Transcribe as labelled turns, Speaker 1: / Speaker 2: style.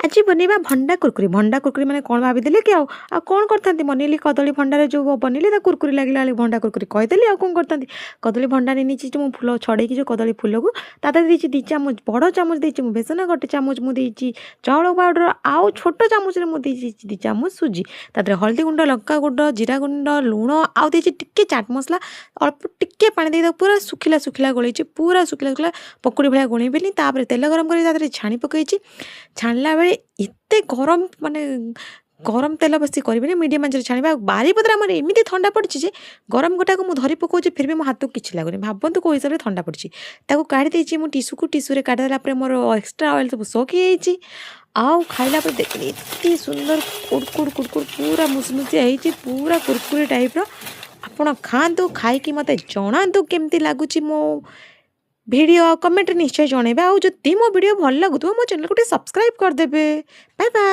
Speaker 1: आज बनैबा भंडा कुरकुरी माने कौन भाविदेली कि आ कौन करथांती बनैली कदली भंडारे जो बनैली ता कुरकुरी लागला बेले भंडा कुरकुरी कहिदेली आ कौन करथांती कदली भंडा नेनीची मु फूल छड़ेकी जो कदली फूल को ताते देइची 2 चामच बड़ चामच देइची मु बेसन 1 चामच मु देइची चाउल पाउडर आउ छोट चामच रे मु देइची 2 चामच सुजी ताते हल्दी गुंड लंका गुंड जीरा गुंड लूण आउ देइची टिक्के चाट मसला अल्प टिक्के पानी देइ पूरा सुखिला सुखिला गोळैची पूरा सुखिला सुखिला पकोड़ी भलिया गोळैबेनी तापर तेल गरम करी ताते छाणी पकईची छाणला बेले एते गरम माने गरम तेल बसी करेंगे मीडियम आंच छाणा बारीपदर आम एमती ठंडा पड़ी जे गरम गोटा को मुझे धरी पकाऊँ फिर भी मो हाथ को किसी लगुनि भावतु कौ हिसाब से ठंडा पड़ी काढ़ी मुझे टीसू को टीसू काढ़ीदेला मोर एक्सट्रा ऑयल सब सोक हो आउ खाइला देखिए इतनी सुंदर कुड़कुड़ कुड़कुड़ पूरा मुसमुसिया होती पूरा कुरकुरी टाइप आपण खातु खाई मत जनातु केमती लगुच मो वीडियो कमेंट निश्चय जनइबे आउ जदि मो वीडियो भल लगुव मो चैनल को सब्सक्राइब करदे बाय बाय।